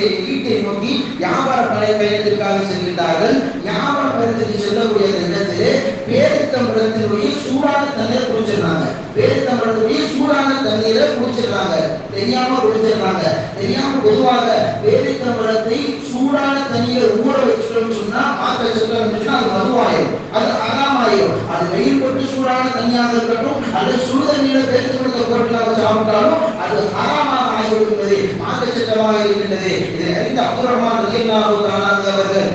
[SPEAKER 1] நோக்கி வியாபார பயணத்திற்காக செல்கின்றார்கள். வியாபார பயணத்திற்கு செல்லக்கூடிய இடத்திலே பேரித்தம்பழத்தினுடைய சூடான தண்ணீரை குடிச்சிருந்தாங்க. பேரித்தம்பழத்தினுடைய சூடான தண்ணீரை குடிச்சிருக்காங்க, தெரியாம குடிச்சிருக்காங்க. தெரியாம பொதுவாக பேரித்தம்பழத்தை சூடான தண்ணீரை ஊற வச்சுட்டோம்னு சொன்னா மாத்திரை சொன்னா அது மதுவாயிரும், அது அகாமாயிரும். அது வெயில் போட்டு சூடான தண்ணியாக இருக்கட்டும் அல்லது சுடு தண்ணீரை பேரித்தம்பழத்தை போட்டு நாம சாப்பிட்டாலும் அது அகாமாக ஆகிவிடுவது, மாத்திரை சட்டமாக இருக்கின்றது. இதை அறிந்த அப்துல் ரஹ்மான் ரலியல்லாஹு தஆலா அவர்கள்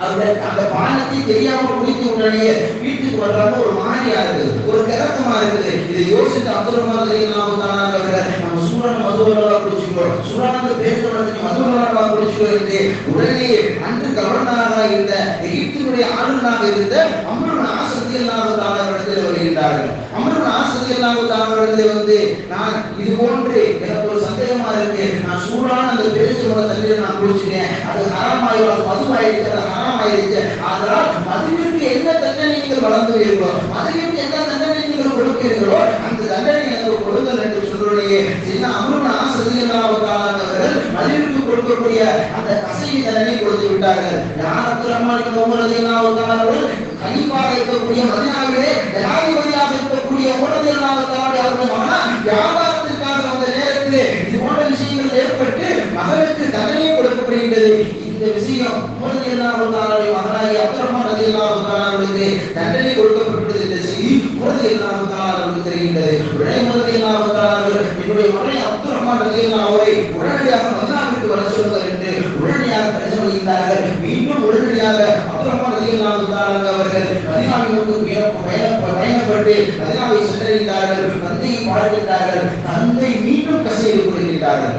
[SPEAKER 1] அந்த பானத்தை தெரியாம குடித்து உடனே வீட்டுக்கு வர்றாங்க. ஒரு மாதிரியா இருக்குது, ஒரு கிரக்கமா இருக்குது. இதை யோசித்து அப்துல் ரஹ்மான் ரலியல்லாஹு தஆலா அவர்கள் நம்ம சூடான மதுவரலா குடிச்சுக்கிறோம், சூடான பேரித்தம்பழத்தை மதுவரலா குடிச்சுக்கிறோம் என்று உடனே அன்று கவர்னராக இருந்த எகிப்தினுடைய ஆளுநராக இருந்த அம்ர் இப்னு ஆஸ் ரலியல்லாஹு தஆலா அவர்கள் வருகின்றார்கள். அம்ர் இப்னு ஆஸ் ரலியல்லாஹு தஆலா அவர்கள் வந்து, நான் இது போன்று எனக்கு ஒரு சந்தேகமா இருக்கு, நான் சூடான அந்த பேரித்தம்பழ தண்ணீரை நான் குடிச்சிட்டேன், அது ஹராமாயிரும், அது மதுவாயிடுச்சு, அது ஹராமாயிடுச்சு. அதனால் மதுவிற்கு என்ன தண்டனை நீங்கள் வழங்குவீர்களோ, மதுவிற்கு என்ன தண்டனை நீங்கள் கொடுப்பீர்களோ அந்த தண்டனை எனக்கு கொடுங்கள் என்று சொல்றோடையே சின்ன அம்ர் இப்னு ஆஸ் ரலியல்லாஹு தஆலா அவர்கள் மதுவிற்கு கொடுக்கக்கூடிய அந்த கசையை தண்டனை கொடுத்து விட்டார்கள். யார் அப்துல் ரஹ்மான் இப்னு உமர் ரலியல்லாஹு தஆலா அவர்கள் கலீஃபாக இருக்கக்கூடிய மதீனாவிலே ஜனாதிபதியாக இருக்கக்கூடிய உமர் ரலியல்லாஹு தஆலா அவர்கள் மகன் வியாபாரத்திற்காக வந்த நேரத்திலே இது போன்ற விஷயங்கள் ஏற்பட்டு மகனுக்கு தண்டனை கொடுக்கப்படுகின்றது. இந்த விஷயம் உமர் ரலியல்லாஹு தஆலாவுடைய மகனாகிய அப்துல் ரஹ்மான் ரலியல்லாஹு தஆலா அவர்களுக்கு தண்டனை கொடுக்கப்பட்டது என்ற செய்தி உமர் ரலியல்லாஹு தஆலா அவர்களுக்கு தெரிகின்றது. உடனே உமர் ரலியல்லாஹு தஆலா அவர்கள் என்னுடைய மகனை அப்துல் ரஹ்மான் ரலியல்லாஹு அவரை உடனடியாக மதீனாவுக்கு வர சொல்லுங்கள் என்று உடனடியாக கடிதம் எழுதினார்கள். மீண்டும் உடனடியாக அப்துல் ரஹ்மான் ரலியல்லாஹு தஆலா அவர்கள் மதீனாவுக்கு பயணப்பட்டு மதீனாவை சென்றடைந்தார்கள். தந்தையை பார்க்கின்றார்கள். தந்தை மீண்டும் கசையை கொடுக்கின்றார்கள்.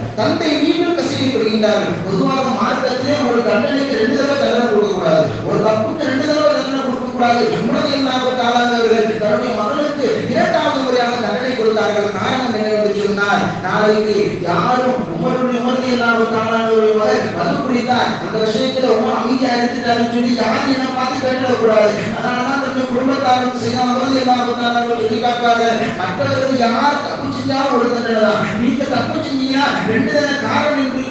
[SPEAKER 1] பொதுவாக மார்க்கத்திலே ஒரு தண்டனைக்கு 2 தடவை தண்டனை கொடுக்கக்கூடாது, ஒரு தப்புக்கு 2 தடவை தண்டனை கொடுக்கக்கூடாது. அவர்கள் தன்னுடைய மகனுக்கு 2வது முறையாக தண்டனை கொடுத்தார்கள். காரணம் என்ன என்று சொன்னால், நாளைக்கு யாரும் உமருடைய மகன் மது குடித்தார், அந்த விஷயத்துல ரொம்ப அமைதியா எடுத்துட்டாருன்னு சொல்லி யாரும் என்ன பார்த்து கேட்டுடக்கூடாது. அதனாலதான் தன்னுடைய குடும்பத்தாரும் சொல்லி காட்டுவாங்க, மற்றவர்கள் யார் தப்பு செஞ்சாலும் ஒரு தண்டனை தான். நீங்க தப்பு செஞ்சீங்கன்னா 2 தடவை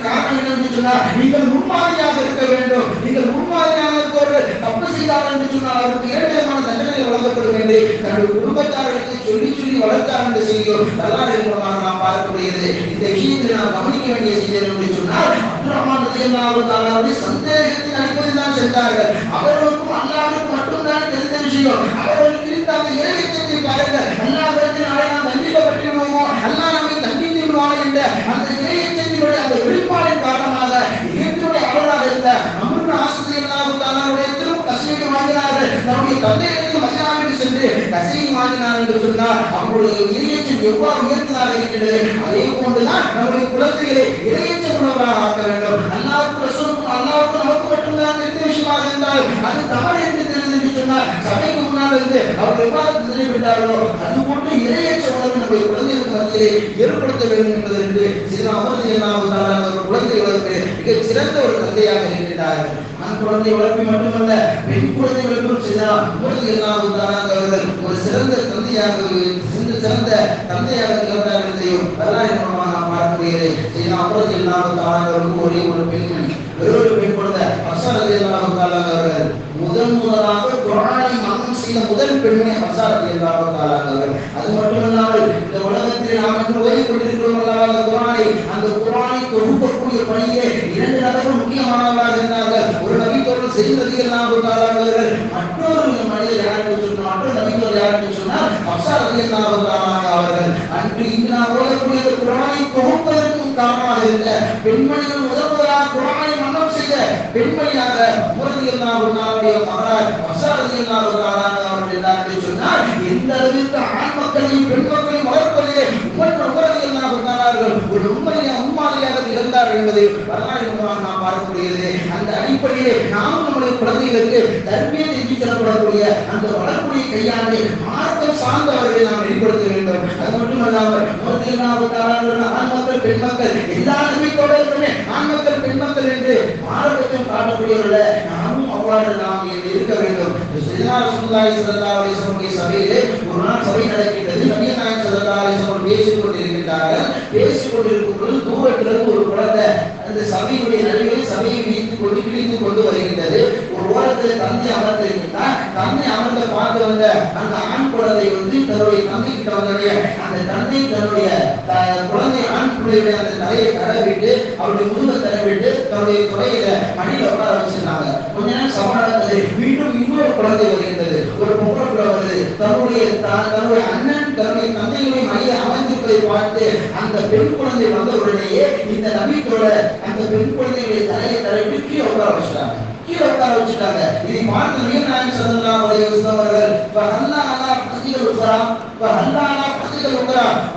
[SPEAKER 1] காரணம் என்னன்னு சொன்னா, நீங்கள் முன்மாதிரியாக இருக்க வேண்டும். நீங்கள் முன்மாதிரியாக இருப்பவர்கள் தப்பு செய்தார்கள் என்று சொன்னால் அவருக்கு 2 விதமான தண்டனை வழங்கப்பட வேண்டும். தன்னுடைய குடும்பத்தார்களுக்கு சொல்லி வளர்த்தார் என்று செய்கிறோம். வரலாறு மூலமாக நாம் பார்க்கக்கூடியது. இந்த விஷயத்தில் நாம் கவனிக்க வேண்டிய செய்தி என்று சொன்னால், அப்துல் ரஹ்மான் ரலியல்லாஹு தஆலாவுடைய சந்தேகத்தின் அடிப்படையில் தான் சென்றார்கள். அவர்களுக்கும் அல்லாஹ்வுக்கும் மட்டும்தான் தெரிந்த விஷயம். அவர்களுக்கு இருந்த அந்த இறைச்சத்தை பாருங்கள். அல்லாஹ்விடத்தில் நாளை நாம் தண்டிக்கப்பட்டிருவோமோ, அல்லாஹ் நம்மை தண்டித்து விடுவான் என்ற அந்த இறைச்சத்தினுடைய அந்த வெளிப்பாடின் காரணமாக இயற்கையுடைய அவராக இருந்த அம்ரு ஆசிரியல்லாஹு தஆலாவுடைய கசையை வாங்கினார்கள். நம்முடைய தந்தையிற்கு மதீனாவுக்கு சென்று கசையை வாங்கினார் என்று சொன்னால் அவங்களுடைய இறையச்சம் எவ்வாறு உயர்த்ததாக இருக்கிறது, அதே போன்றுதான் நம்முடைய குலத்தைகளை இறையச்சம் உள்ளவராக ஆக்க வேண்டும். அல்லாஹ்வுக்கு ரசூலுக்கும் அல்லாஹ்வுக்கு நமக்கு மட்டும்தான் தெரிந்த விஷயமாக இருந்தால் அது தவறு என்று தெரிந்து என்று சொன்னால் சபைக்கு முன்னால் இருந்து அவர்கள் எவ்வாறு தெரிவித்தார்களோ அது போன்று இறையச்சம் உணர்வு நம்முடைய குழந்தைகளுக்கு மத்தியிலே ஏற்படுத்த வேண்டும் என்பதற்கு சில அவர்கள் குழந்தை வளர்ப்பு மிகச் சிறந்த ஒரு தந்தையாக இருக்கிறார்கள். ஆண் குழந்தை வளர்ப்பை மட்டுமல்ல, பெண் குழந்தை வளர்ப்பும் செய்தால் அவர்கள் ஒரு சிறந்த தந்தையாக திகழ்ந்தார்கள் என்பதையும் வரலாறு மூலமாக நாம் பார்க்கப்படுகிறது. ஒரே ஒரு பெண்மணி, வேறொரு பெண் குழந்தை ஹப்ஸா ரலியல்லாஹு தஆலா அவர்கள் முதலாக குர்ஆனை மனனம் செய்த முதல் பெண்மணி ஹப்ஸா ரலியல்லாஹு தஆலா அவர்கள். அது மட்டுமல்லாமல் இந்த உலகத்தில் நாம் இன்று ஓதிக் கொண்டிருக்கிறோம் அல்லவா குர்ஆனை, அந்த குர்ஆனை தொகுக்கக்கூடிய பணியே 2 நபர்கள் முக்கியமானவர்களாக இருந்தார்கள். ஒரு நபித்தோழர் ஸையத் ரலியல்லாஹு தஆலா அவர்கள், மற்றொரு மனிதர் யார் என்று சொன்னால், மற்றொரு நபித்தோழர் யார் என்று சொன்னால் ஹப்ஸா ரலியல்லாஹு தஆலா அவர்கள். அன்று இன்று நாம் ஓதக்கூடிய குர்ஆனை தொகுப்பதற்கும் காரணமாக இருந்த பெண்மணிகள் முதலாக குர்ஆனை மனனம் செய்த பெண்மணியாக ரலியல்லாஹு தஆலாவுடைய மகனார் ஹப்ஸா ரலியல்லாஹு தஆலா அவர்கள் என்று சொன்னால், எந்த அளவிற்கு ஆண் மக்களையும் பெண் மக்களையும் வளர்ப்பதிலே ரலியல்லாஹு தஆலா ஒரு உண்மையாக திகழ்ந்தார் என்பதை வரலாறு மூலமாக நாம் பார்க்கக்கூடியது. அந்த அடிப்படையிலே நாம் நம்முடைய குழந்தைகளுக்கு தர்பியத்தை செல்லப்படக்கூடிய அந்த வளர்ப்புடைய கையாண்டு மார்க்கம் சார்ந்தவர்களை நாம் வெளிப்படுத்த வேண்டும். அது மட்டுமல்லாமல் ஆண் மக்கள் பெண் மக்கள் எல்லா நபித்தோழர்களுமே ஆண் மக்கள் பெண் மக்கள் என்று மார்க்கத்தையும் காட்டக்கூடியவர்கள் நாமும் அவ்வாறு நாம் இருக்க வேண்டும். சபையிலே ஒரு நாள் சபை நடக்கின்றது. நபிகள் நாயகம் ஸல்லல்லாஹு அலைஹி வஸல்லம் பேசிக் கொண்டிருக்கிறார்கள். பேசிக் கொண்டிருக்கும் பொழுது தூரத்திலிருந்து ஒரு குழந்தை அந்த சபையுடைய நடுவே சபையை கிழித்து கொண்டு வருகின்றது. ஒரு ஓரத்தில் தந்தை அமர்ந்திருக்கிறார். தந்தை அமர்ந்த பார்த்து வந்த அந்த ஆண் குழந்தை தன்னுடைய தந்தை கிட்ட வந்தோடைய அந்த தந்தை தன்னுடைய குழந்தை ஆண் பிள்ளையுடைய அந்த தலையை தடவிட்டு அவருடைய முதுகை தடவிட்டு தன்னுடைய துறையில மடியில உட்கார வச்சிருந்தாங்க. கொஞ்ச நேரம் சமாதானத்தை மீண்டும் இன்னொரு குழந்தை வருகின்றது. ஒரு பொம்பளை பிள்ளை வருது. தன்னுடைய அண்ணன் தன்னுடைய தந்தையுடைய மடியை அமர்ந்திருப்பதை பார்த்து அந்த பெண் குழந்தை வந்த உடனேயே இந்த நபித்தோட அந்த பெண் குழந்தையுடைய தலையை தடவிட்டு கீழே உட்கார வச்சுட்டாங்க. இதை பார்த்து நபிகள் நாயகம் ஸல்லல்லாஹு அலைஹி வஸல்லம் அவர்கள்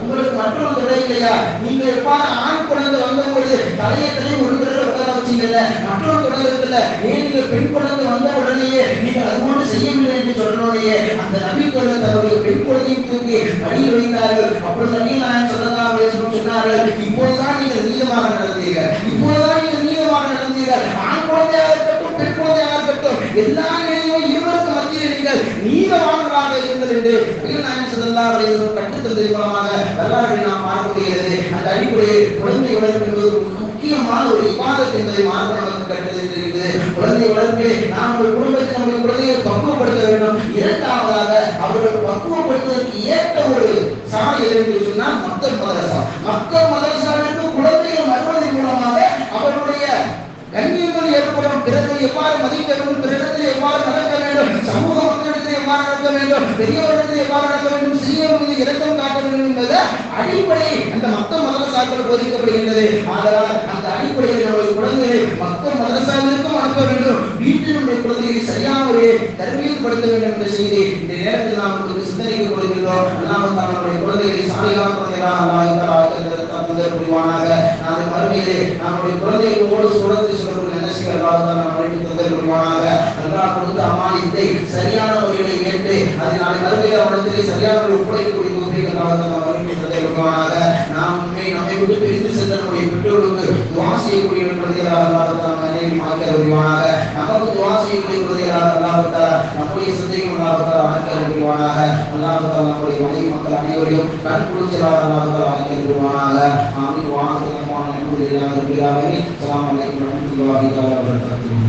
[SPEAKER 1] உங்களுக்கு மற்றொரு துறை இல்லையா? நீங்க எவ்வாறு ஆண் குழந்தை வந்தபோது தலையை ஒரு தடவை உட்கார வச்சீங்கல்ல, மற்றொரு துறை இருக்குல்ல, ஏன் நீங்க பெண் குழந்தை வந்த உடனேயே நீங்க அது போன்று செய்யவில்லை என்று சொன்னோடைய அந்த நபித்தோட தன்னுடைய பெண் குழந்தையை தூக்கி வழியில் வைத்தார்கள். அப்புறம் நபிகள் நாயகம் ஸல்லல்லாஹு அலைஹி வஸல்லம் சொன்னார்கள், இப்போதுதான் நீங்கள் நீளமாக நடந்தீர்கள், இப்போதுதான் நீங்கள் நீளமாக நடந்தீர்கள். ஆண் குழந்தையாக இருக்கட்டும் பெண் குழந்தையாக இருக்கட்டும் எல்லா நிலையிலும் இருவருக்கு மத்தியில் நீங்கள் நீளமானவராக இருங்கள் என்று நபிகள் நாயகம் ஸல்லல்லாஹு அலைஹி வஸல்லம் கற்றுத்தந்ததன் மூலமாக வரலாற்றை நாம் பார்க்கக்கூடியது. அந்த அடிப்படையில் குழந்தை வளர்ப்பு என்பது முக்கியமான ஒரு இபாதத் என்பதை மார்க்கம் நமக்கு கற்றுத்தந்திருக்கிறது. குழந்தை வளர்ப்பை நாம் ஒரு குடும்பத்தை நம்முடைய குழந்தையை பக்குவப்படுத்த வேண்டும். இரண்டாவதாக அவர்கள் பக்குவப்படுத்துவதற்கு ஏற்ற ஒரு சாலை என்று சொன்னால் மக்கள் மதரசாவிற்கு குழந்தைகள் வருவதன் மூலமாக அவர்களுடைய கண்ணியங்கள் ஏற்படும், பிறரை எவ்வாறு மதிக்க வேண்டும், பிறரிடத்தில் எவ்வாறு நடக்க வேண்டும், சமூக மக்களிடத்தில் எவ்வாறு நடக்க வேண்டும், பெரியவர்களிடத்தில் எவ்வாறு நடக்க வேண்டும், சிறியவர் மீது இரக்கம் காட்ட வேண்டும் என்பது அடிப்படை அந்த மக்கள் மதரசாக்கள் போதிக்கப்படுகின்றது. ஆதலால் அந்த அடிப்படையில் நம்முடைய குழந்தைகளை மக்கள் மதரசாவிற்கும் அனுப்ப வேண்டும், வீட்டில் நம்முடைய குழந்தைகளை சரியான ஒரு தர்பியத் படுத்த வேண்டும் என்ற செய்தி இந்த நேரத்தில் நாம் உங்களுக்கு சிந்தனைக்கு கொடுக்கின்றோம். அல்லாஹ் நம்முடைய குழந்தைகளை சாலிகான குழந்தைகளாக அல்லாஹ் புரிவானாக. நாளை மறுமையிலே நம்முடைய குழந்தைகளோடு சுரத்தில் சொல்லக்கூடிய நினைச்சு அல்லாஹ் நம்மளுக்கு தந்தல் புரிவானாக. அல்லாஹ் கொடுத்த அமானியத்தை சரியான முறையில் ஏற்று அதை நாளை மறுமையிலே அவனத்திலே சரியான ஒரு ஒப்படைக்கக்கூடிய நாம் நம்மை விட்டு பிரிந்து சென்ற நம்முடைய பெற்றோருக்கு துவா செய்யக்கூடிய குழந்தைகளாக அல்லாஹ் மாற்ற வருவானாக. நமக்கு துவா செய்யக்கூடிய குழந்தைகளாக அல்லாஹ் நம்முடைய சிந்தையும் அல்லாஹ் வருவானாக. அல்லாஹ் நம்முடைய மனைவி மக்கள் அனைவரையும் கண் குளிர்ச்சியாக அல்லாஹ் வருவானாக. ஆமீன். வாஹ் அல்ஹம்துலில்லாஹி ரப்பில் ஆலமீன். அஸ்ஸலாமு அலைக்கும் வரஹ்மத்துல்லாஹி வபரகாத்துஹு.